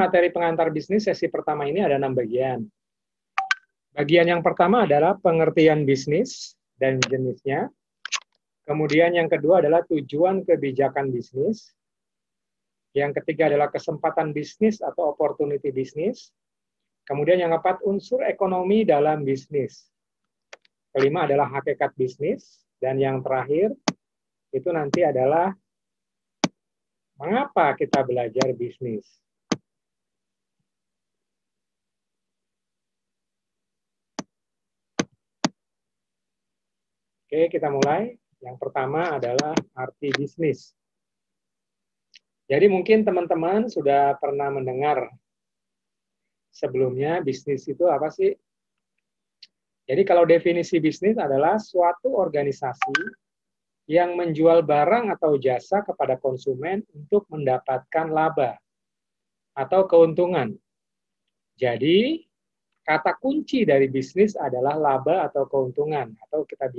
materi pengantar bisnis sesi pertama ini ada 6 bagian. Bagian yang pertama adalah pengertian bisnis dan jenisnya. Kemudian yang kedua adalah tujuan kebijakan bisnis. Yang ketiga adalah kesempatan bisnis atau opportunity bisnis. Kemudian yang keempat, unsur ekonomi dalam bisnis. Kelima adalah hakikat bisnis. Dan yang terakhir, itu nanti adalah mengapa kita belajar bisnis. Oke, kita mulai. Yang pertama adalah arti bisnis. Jadi mungkin teman-teman sudah pernah mendengar sebelumnya bisnis itu apa sih? Jadi kalau definisi bisnis adalah suatu organisasi yang menjual barang atau jasa kepada konsumen untuk mendapatkan laba atau keuntungan. Jadi kata kunci dari bisnis adalah laba atau keuntungan, atau kita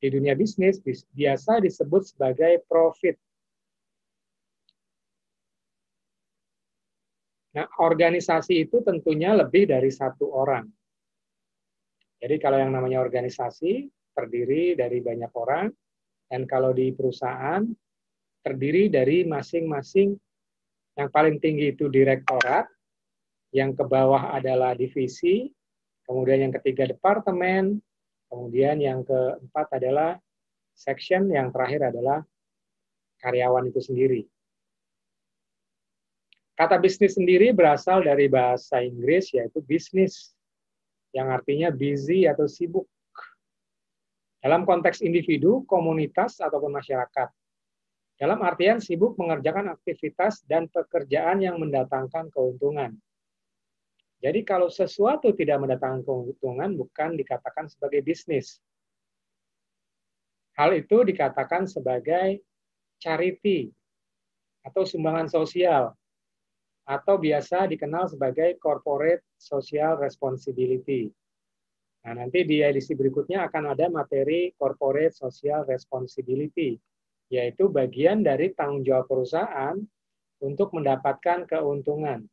di dunia bisnis biasa disebut sebagai profit. Nah, organisasi itu tentunya lebih dari satu orang. Jadi kalau yang namanya organisasi terdiri dari banyak orang, dan kalau di perusahaan terdiri dari masing-masing, yang paling tinggi itu direktorat, yang ke bawah adalah divisi, kemudian yang ketiga departemen, kemudian yang keempat adalah section, yang terakhir adalah karyawan itu sendiri. Kata bisnis sendiri berasal dari bahasa Inggris, yaitu business, yang artinya busy atau sibuk. Dalam konteks individu, komunitas, ataupun masyarakat. Dalam artian sibuk mengerjakan aktivitas dan pekerjaan yang mendatangkan keuntungan. Jadi kalau sesuatu tidak mendatangkan keuntungan, bukan dikatakan sebagai bisnis. Hal itu dikatakan sebagai charity, atau sumbangan sosial, atau biasa dikenal sebagai corporate social responsibility. Nah, nanti di edisi berikutnya akan ada materi corporate social responsibility, yaitu bagian dari tanggung jawab perusahaan untuk mendapatkan keuntungan.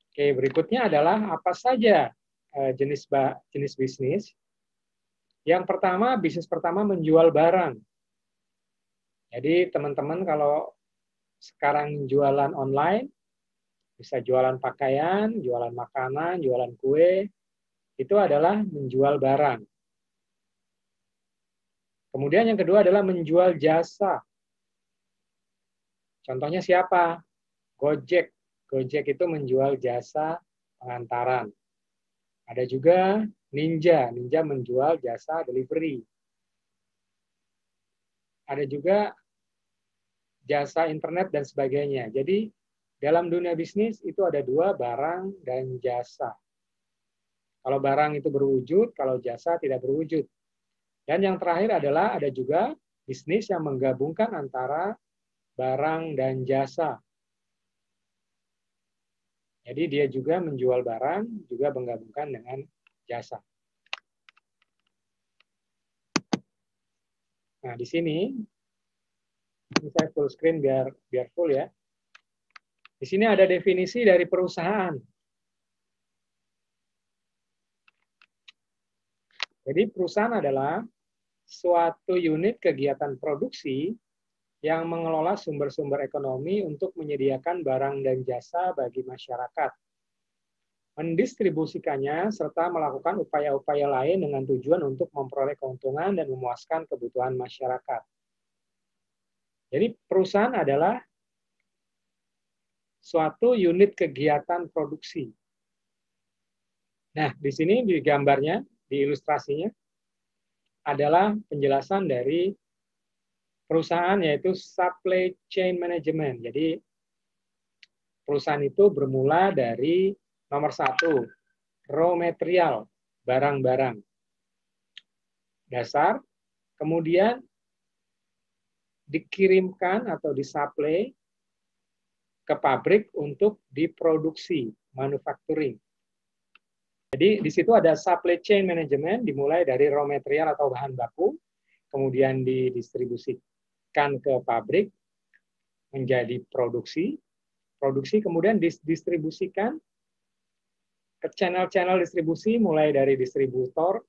Oke, berikutnya adalah apa saja jenis bisnis. Yang pertama, bisnis pertama menjual barang. Jadi teman-teman kalau sekarang jualan online, bisa jualan pakaian, jualan makanan, jualan kue, itu adalah menjual barang. Kemudian yang kedua adalah menjual jasa. Contohnya siapa? Gojek. Gojek itu menjual jasa pengantaran. Ada juga Ninja. Ninja menjual jasa delivery. Ada juga jasa internet dan sebagainya. Jadi dalam dunia bisnis itu ada dua, barang dan jasa. Kalau barang itu berwujud, kalau jasa tidak berwujud. Dan yang terakhir adalah ada juga bisnis yang menggabungkan antara barang dan jasa. Jadi dia juga menjual barang, juga menggabungkan dengan jasa. Nah, di sini ini saya full screen biar full ya. Di sini ada definisi dari perusahaan. Jadi perusahaan adalah suatu unit kegiatan produksi yang mengelola sumber-sumber ekonomi untuk menyediakan barang dan jasa bagi masyarakat, mendistribusikannya, serta melakukan upaya-upaya lain dengan tujuan untuk memperoleh keuntungan dan memuaskan kebutuhan masyarakat. Jadi perusahaan adalah suatu unit kegiatan produksi. Nah, di sini di gambarnya, di ilustrasinya, adalah penjelasan dari perusahaan, yaitu supply chain management. Jadi perusahaan itu bermula dari nomor 1, raw material, barang-barang dasar, kemudian dikirimkan atau disuplai ke pabrik untuk diproduksi, manufacturing. Jadi di situ ada supply chain management, dimulai dari raw material atau bahan baku, kemudian didistribusikan ke pabrik, menjadi produksi, produksi kemudian didistribusikan ke channel-channel distribusi, mulai dari distributor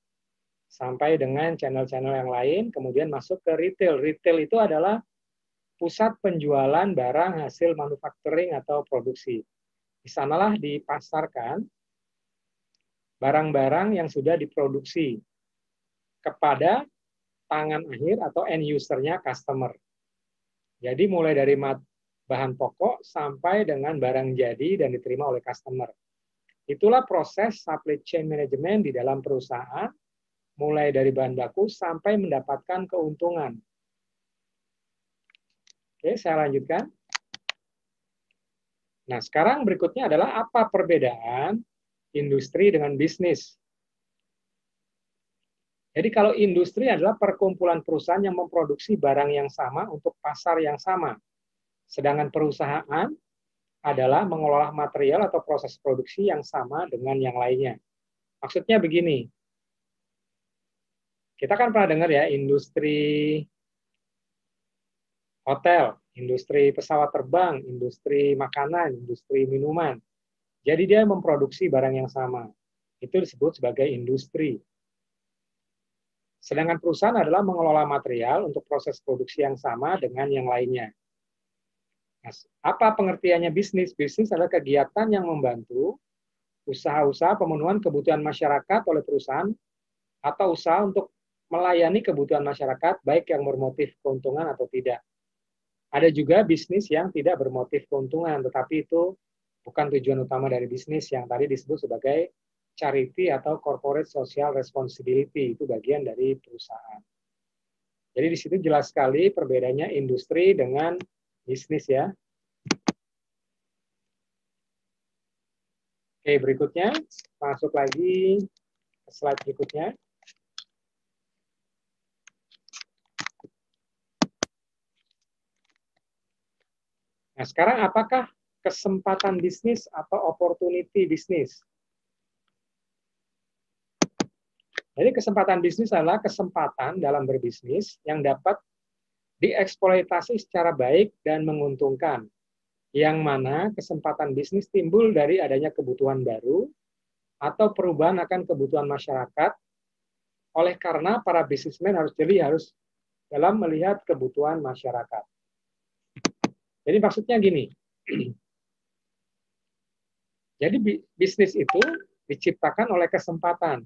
sampai dengan channel-channel yang lain, kemudian masuk ke retail. Retail itu adalah pusat penjualan barang hasil manufacturing atau produksi. Di sanalah dipasarkan barang-barang yang sudah diproduksi kepada tangan akhir atau end user-nya customer. Jadi mulai dari bahan pokok sampai dengan barang jadi dan diterima oleh customer. Itulah proses supply chain management di dalam perusahaan, mulai dari bahan baku sampai mendapatkan keuntungan. Oke, saya lanjutkan. Nah, sekarang berikutnya adalah apa perbedaan industri dengan bisnis. Jadi kalau industri adalah perkumpulan perusahaan yang memproduksi barang yang sama untuk pasar yang sama. Sedangkan perusahaan adalah mengolah material atau proses produksi yang sama dengan yang lainnya. Maksudnya begini, kita kan pernah dengar ya, industri hotel, industri pesawat terbang, industri makanan, industri minuman. Jadi dia memproduksi barang yang sama. Itu disebut sebagai industri. Sedangkan perusahaan adalah mengelola material untuk proses produksi yang sama dengan yang lainnya. Nah, apa pengertiannya bisnis? Bisnis adalah kegiatan yang membantu usaha-usaha pemenuhan kebutuhan masyarakat oleh perusahaan atau usaha untuk melayani kebutuhan masyarakat, baik yang bermotif keuntungan atau tidak. Ada juga bisnis yang tidak bermotif keuntungan, tetapi itu bukan tujuan utama dari bisnis yang tadi disebut sebagai charity atau corporate social responsibility, itu bagian dari perusahaan. Jadi di situ jelas sekali perbedaannya industri dengan bisnis ya. Oke, berikutnya masuk lagi ke slide berikutnya. Nah, sekarang apakah kesempatan bisnis atau opportunity bisnis? Jadi kesempatan bisnis adalah kesempatan dalam berbisnis yang dapat dieksploitasi secara baik dan menguntungkan, yang mana kesempatan bisnis timbul dari adanya kebutuhan baru atau perubahan akan kebutuhan masyarakat, oleh karena para bisnismen harus dalam melihat kebutuhan masyarakat. Jadi maksudnya gini, jadi bisnis itu diciptakan oleh kesempatan.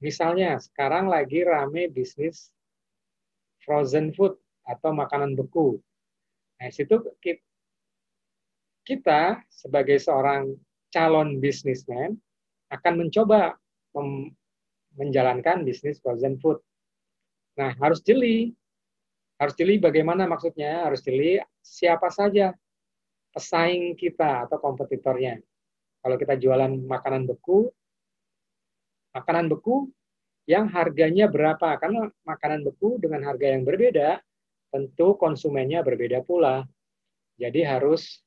Misalnya sekarang lagi rame bisnis frozen food atau makanan beku. Nah, situ kita sebagai seorang calon bisnismen akan mencoba menjalankan bisnis frozen food. Nah, harus jeli. Harus jeli bagaimana maksudnya? Harus jeli siapa saja pesaing kita atau kompetitornya. Kalau kita jualan makanan beku yang harganya berapa? Karena makanan beku dengan harga yang berbeda, tentu konsumennya berbeda pula. Jadi harus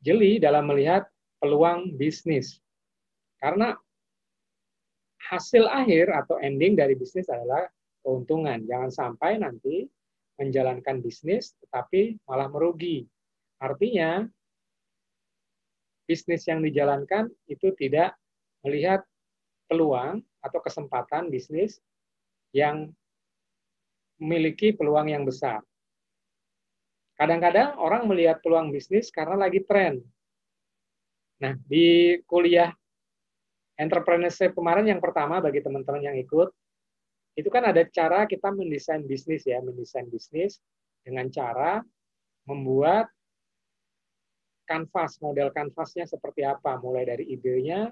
jeli dalam melihat peluang bisnis. Karena hasil akhir atau ending dari bisnis adalah keuntungan. Jangan sampai nanti menjalankan bisnis tetapi malah merugi. Artinya, bisnis yang dijalankan itu tidak melihat peluang atau kesempatan bisnis yang memiliki peluang yang besar. Kadang-kadang orang melihat peluang bisnis karena lagi tren. Nah, di kuliah entrepreneurship kemarin yang pertama bagi teman-teman yang ikut, itu kan ada cara kita mendesain bisnis ya, mendesain bisnis dengan cara membuat kanvas, model kanvasnya seperti apa, mulai dari idenya,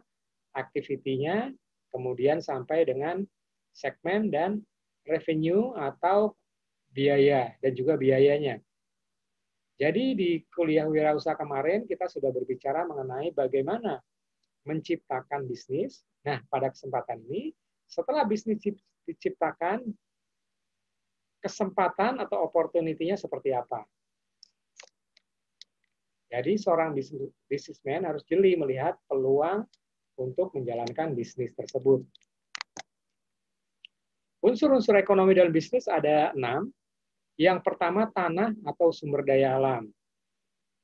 aktivitinya, kemudian sampai dengan segmen dan revenue atau biaya dan juga biayanya. Jadi di kuliah wirausaha kemarin kita sudah berbicara mengenai bagaimana menciptakan bisnis. Nah, pada kesempatan ini, setelah bisnis diciptakan, kesempatan atau opportunity-nya seperti apa. Jadi seorang bisnismen harus jeli melihat peluang untuk menjalankan bisnis tersebut. Unsur-unsur ekonomi dalam bisnis ada 6. Yang pertama tanah atau sumber daya alam.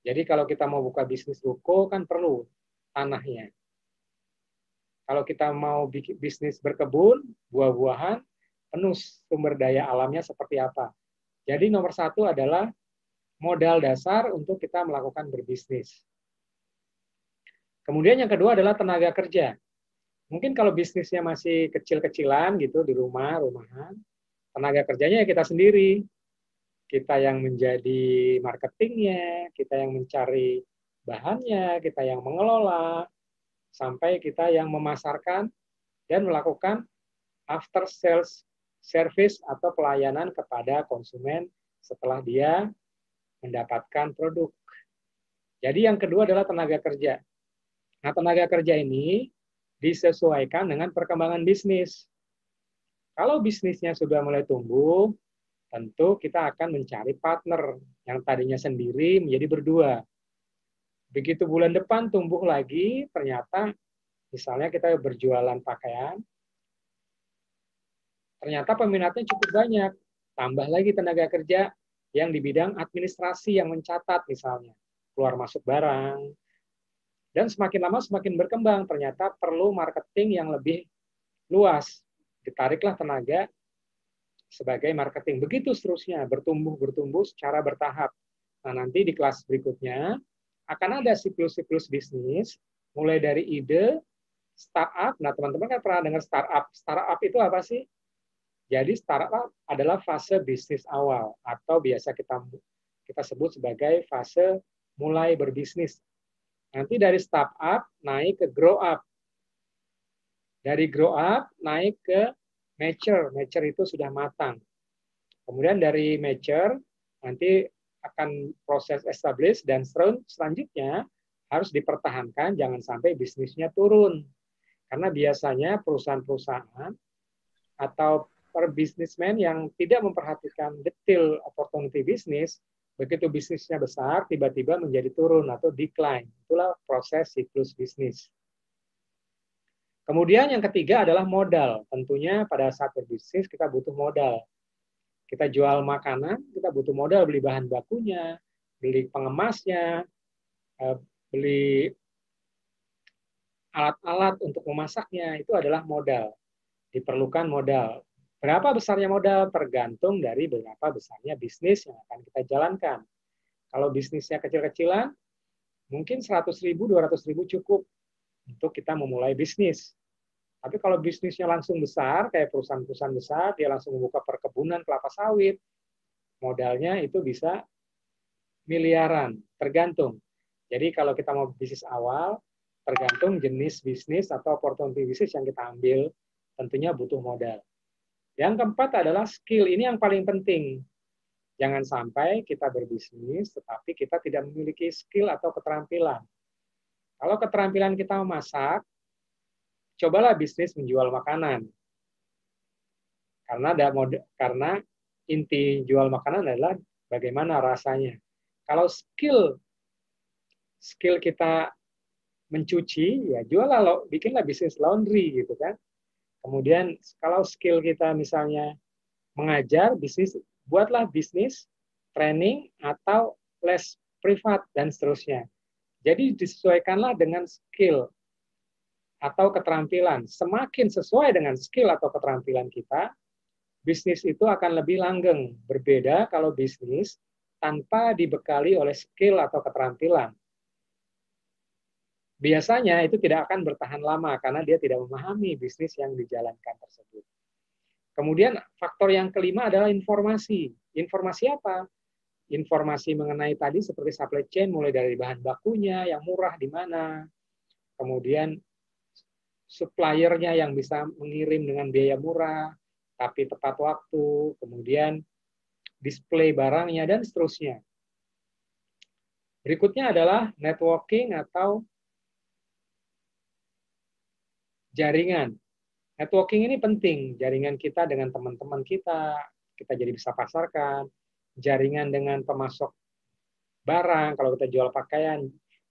Jadi kalau kita mau buka bisnis ruko kan perlu tanahnya. Kalau kita mau bikin bisnis berkebun, buah-buahan, penuh sumber daya alamnya seperti apa. Jadi nomor satu adalah modal dasar untuk kita melakukan berbisnis. Kemudian yang kedua adalah tenaga kerja. Mungkin kalau bisnisnya masih kecil-kecilan gitu di rumahan, tenaga kerjanya ya kita sendiri. Kita yang menjadi marketingnya, kita yang mencari bahannya, kita yang mengelola, sampai kita yang memasarkan dan melakukan after sales service atau pelayanan kepada konsumen setelah dia mendapatkan produk. Jadi yang kedua adalah tenaga kerja. Nah, tenaga kerja ini disesuaikan dengan perkembangan bisnis. Kalau bisnisnya sudah mulai tumbuh, tentu kita akan mencari partner yang tadinya sendiri menjadi berdua. Begitu bulan depan tumbuh lagi, ternyata misalnya kita berjualan pakaian, ternyata peminatnya cukup banyak. Tambah lagi tenaga kerja yang di bidang administrasi yang mencatat misalnya, keluar masuk barang. Dan semakin lama semakin berkembang, ternyata perlu marketing yang lebih luas. Ditariklah tenaga sebagai marketing. Begitu seterusnya, bertumbuh secara bertahap. Nah, nanti di kelas berikutnya akan ada siklus-siklus bisnis, mulai dari ide, startup. Nah, teman-teman kan pernah dengar startup. Startup itu apa sih? Jadi startup adalah fase bisnis awal, atau biasa kita sebut sebagai fase mulai berbisnis. Nanti dari startup naik ke grow up. Dari grow up naik ke mature. Mature itu sudah matang. Kemudian dari mature nanti akan proses establish dan selanjutnya harus dipertahankan, jangan sampai bisnisnya turun. Karena biasanya perusahaan-perusahaan atau per bisnismen yang tidak memperhatikan detail opportunity bisnis, begitu bisnisnya besar, tiba-tiba menjadi turun atau decline. Itulah proses siklus bisnis. Kemudian yang ketiga adalah modal. Tentunya pada saat berbisnis kita butuh modal. Kita jual makanan, kita butuh modal beli bahan bakunya, beli pengemasnya, beli alat-alat untuk memasaknya, itu adalah modal. Diperlukan modal. Berapa besarnya modal? Tergantung dari berapa besarnya bisnis yang akan kita jalankan. Kalau bisnisnya kecil-kecilan, mungkin 100.000, 200.000 cukup untuk kita memulai bisnis. Tapi kalau bisnisnya langsung besar, kayak perusahaan-perusahaan besar, dia langsung membuka perkebunan kelapa sawit, modalnya itu bisa miliaran, tergantung. Jadi kalau kita mau bisnis awal, tergantung jenis bisnis atau opportunity bisnis yang kita ambil, tentunya butuh modal. Yang keempat adalah skill, ini yang paling penting. Jangan sampai kita berbisnis, tetapi kita tidak memiliki skill atau keterampilan. Kalau keterampilan kita memasak, cobalah bisnis menjual makanan. Karena inti jual makanan adalah bagaimana rasanya. Kalau skill kita mencuci, ya jualah, bikinlah bisnis laundry gitu kan. Kemudian kalau skill kita misalnya mengajar, buatlah bisnis training atau les privat dan seterusnya. Jadi disesuaikanlah dengan skill atau keterampilan. Semakin sesuai dengan skill atau keterampilan kita, bisnis itu akan lebih langgeng. Berbeda kalau bisnis tanpa dibekali oleh skill atau keterampilan. Biasanya itu tidak akan bertahan lama karena dia tidak memahami bisnis yang dijalankan tersebut. Kemudian faktor yang kelima adalah informasi. Informasi apa? Informasi mengenai tadi seperti supply chain, mulai dari bahan bakunya, yang murah di mana, kemudian suppliernya yang bisa mengirim dengan biaya murah, tapi tepat waktu, kemudian display barangnya, dan seterusnya. Berikutnya adalah networking atau jaringan. Networking ini penting, jaringan kita dengan teman-teman kita jadi bisa pasarkan, jaringan dengan pemasok barang, kalau kita jual pakaian,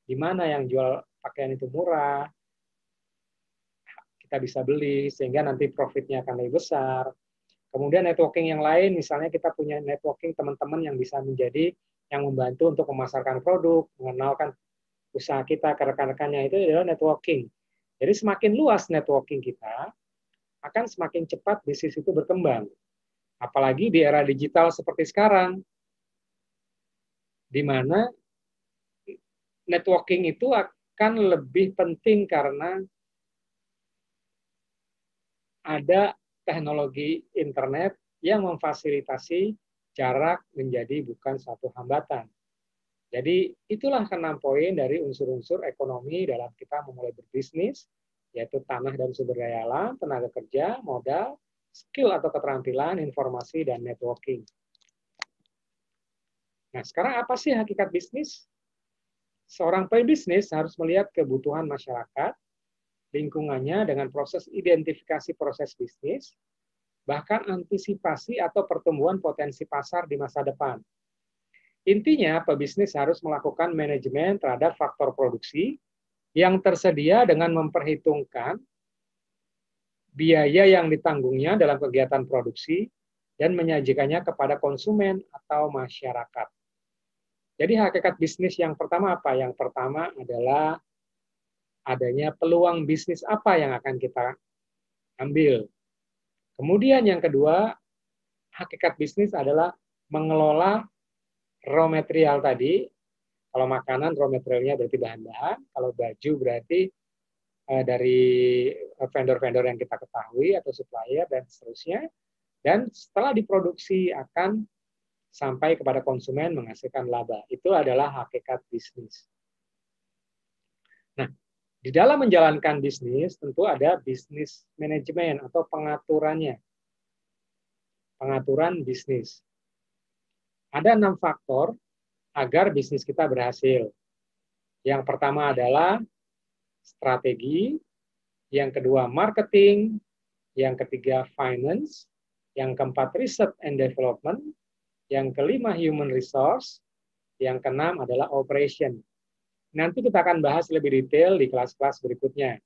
di mana yang jual pakaian itu murah, kita bisa beli, sehingga nanti profitnya akan lebih besar. Kemudian networking yang lain, misalnya kita punya networking teman-teman yang bisa menjadi yang membantu untuk memasarkan produk, mengenalkan usaha kita ke rekan-rekannya, itu adalah networking. Jadi semakin luas networking kita, akan semakin cepat bisnis itu berkembang. Apalagi di era digital seperti sekarang, di mana networking itu akan lebih penting karena ada teknologi internet yang memfasilitasi jarak menjadi bukan suatu hambatan. Jadi itulah 6 poin dari unsur-unsur ekonomi dalam kita memulai berbisnis, yaitu tanah dan sumber daya alam, tenaga kerja, modal, skill atau keterampilan, informasi, dan networking. Nah, sekarang apa sih hakikat bisnis? Seorang pebisnis harus melihat kebutuhan masyarakat, lingkungannya dengan proses identifikasi proses bisnis, bahkan antisipasi atau pertumbuhan potensi pasar di masa depan. Intinya, pebisnis harus melakukan manajemen terhadap faktor produksi yang tersedia dengan memperhitungkan biaya yang ditanggungnya dalam kegiatan produksi dan menyajikannya kepada konsumen atau masyarakat. Jadi hakikat bisnis yang pertama apa? Yang pertama adalah adanya peluang bisnis apa yang akan kita ambil. Kemudian yang kedua, hakikat bisnis adalah mengelola raw material tadi. Kalau makanan, raw materialnya berarti bahan-bahan. Kalau baju berarti dari vendor-vendor yang kita ketahui atau supplier dan seterusnya. Dan setelah diproduksi akan sampai kepada konsumen menghasilkan laba. Itu adalah hakikat bisnis. Nah, di dalam menjalankan bisnis tentu ada bisnis manajemen atau pengaturannya. Pengaturan bisnis. Ada 6 faktor agar bisnis kita berhasil. Yang pertama adalah strategi, yang kedua marketing, yang ketiga finance, yang keempat research and development, yang kelima human resource, yang keenam adalah operation. Nanti kita akan bahas lebih detail di kelas-kelas berikutnya.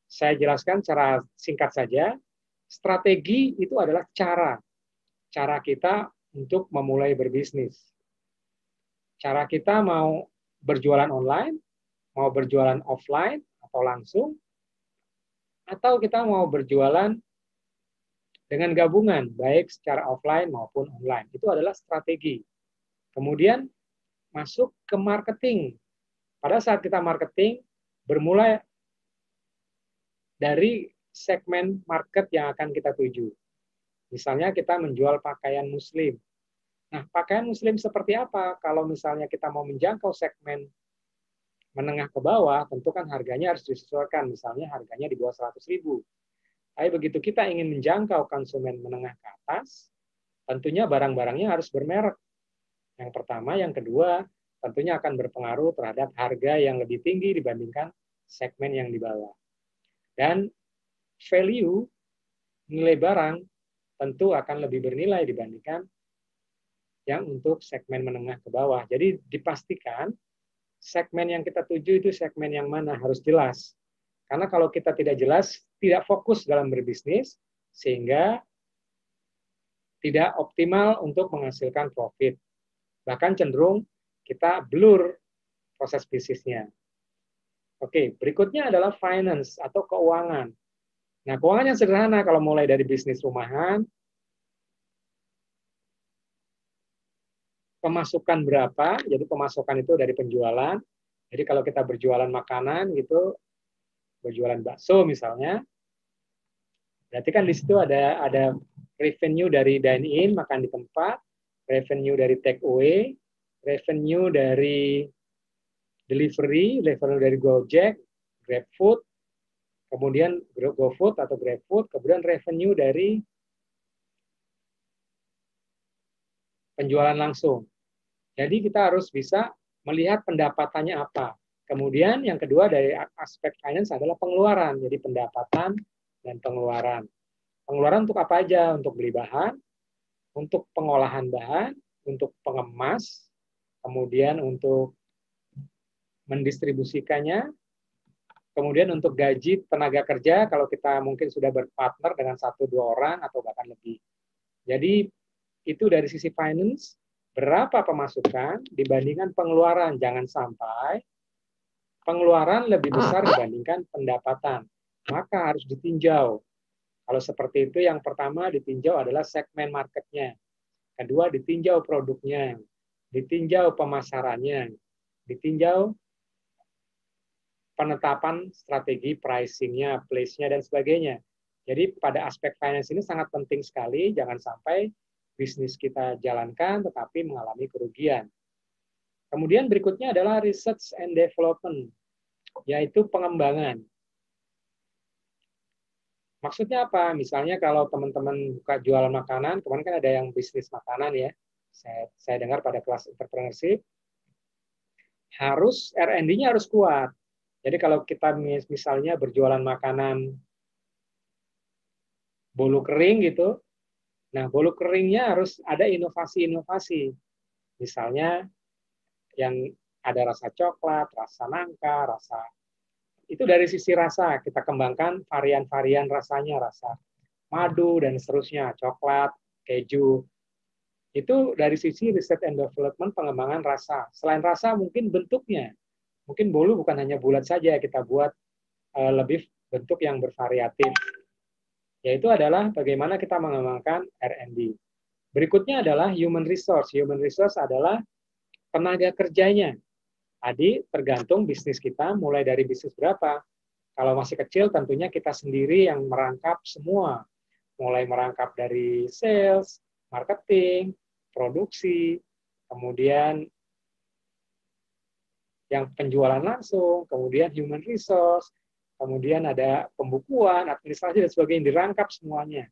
Saya jelaskan secara singkat saja, strategi itu adalah cara kita untuk memulai berbisnis. Cara kita mau berjualan online, mau berjualan offline atau langsung, atau kita mau berjualan dengan gabungan, baik secara offline maupun online. Itu adalah strategi. Kemudian masuk ke marketing. Pada saat kita marketing, bermulai dari segmen market yang akan kita tuju. Misalnya kita menjual pakaian muslim. Nah, pakaian muslim seperti apa? Kalau misalnya kita mau menjangkau segmen menengah ke bawah, tentu kan harganya harus disesuaikan. Misalnya harganya di bawah 100.000. Tapi begitu kita ingin menjangkau konsumen menengah ke atas, tentunya barang-barangnya harus bermerek. Yang pertama, yang kedua, tentunya akan berpengaruh terhadap harga yang lebih tinggi dibandingkan segmen yang di bawah. Dan value, nilai barang, tentu akan lebih bernilai dibandingkan yang untuk segmen menengah ke bawah. Jadi dipastikan segmen yang kita tuju itu segmen yang mana, harus jelas. Karena kalau kita tidak jelas, tidak fokus dalam berbisnis, sehingga tidak optimal untuk menghasilkan profit. Bahkan cenderung kita blur proses bisnisnya. Oke, berikutnya adalah finance atau keuangan. Nah, keuangan yang sederhana kalau mulai dari bisnis rumahan, pemasukan berapa, jadi pemasukan itu dari penjualan. Jadi kalau kita berjualan makanan gitu, berjualan bakso misalnya, berarti kan di situ ada revenue dari dine in, makan di tempat, revenue dari take away, revenue dari delivery, revenue dari Gojek, GrabFood, kemudian GoFood atau GrabFood, kemudian revenue dari penjualan langsung. Jadi kita harus bisa melihat pendapatannya apa. Kemudian yang kedua dari aspek finance adalah pengeluaran. Jadi pendapatan dan pengeluaran. Pengeluaran untuk apa aja? Untuk beli bahan, untuk pengolahan bahan, untuk pengemas, kemudian untuk mendistribusikannya, kemudian untuk gaji tenaga kerja kalau kita mungkin sudah berpartner dengan 1-2 orang atau bahkan lebih. Jadi itu dari sisi finance, berapa pemasukan dibandingkan pengeluaran. Jangan sampai pengeluaran lebih besar dibandingkan pendapatan. Maka harus ditinjau. Kalau seperti itu, yang pertama ditinjau adalah segmen marketnya. Kedua, ditinjau produknya. Ditinjau pemasarannya. Ditinjau penetapan strategi pricing-nya, place-nya, dan sebagainya. Jadi pada aspek finance ini sangat penting sekali, jangan sampai bisnis kita jalankan tetapi mengalami kerugian. Kemudian berikutnya adalah research and development, yaitu pengembangan. Maksudnya apa? Misalnya kalau teman-teman buka jualan makanan, kemarin kan ada yang bisnis makanan ya, saya dengar pada kelas entrepreneurship, harus R&D-nya harus kuat. Jadi kalau kita misalnya berjualan makanan bolu kering gitu, nah bolu keringnya harus ada inovasi-inovasi. Misalnya yang ada rasa coklat, rasa nangka, rasa itu dari sisi rasa kita kembangkan varian-varian rasanya, rasa madu dan seterusnya, coklat, keju. Itu dari sisi riset and development pengembangan rasa. Selain rasa mungkin bentuknya. Mungkin bolu bukan hanya bulat saja, kita buat lebih bentuk yang bervariatif. Yaitu adalah bagaimana kita mengembangkan R&D. Berikutnya adalah human resource. Human resource adalah tenaga kerjanya. Tadi tergantung bisnis kita mulai dari bisnis berapa. Kalau masih kecil tentunya kita sendiri yang merangkap semua. Mulai merangkap dari sales, marketing, produksi, kemudian yang penjualan langsung, kemudian human resource, kemudian ada pembukuan, administrasi, dan sebagainya, dirangkap semuanya.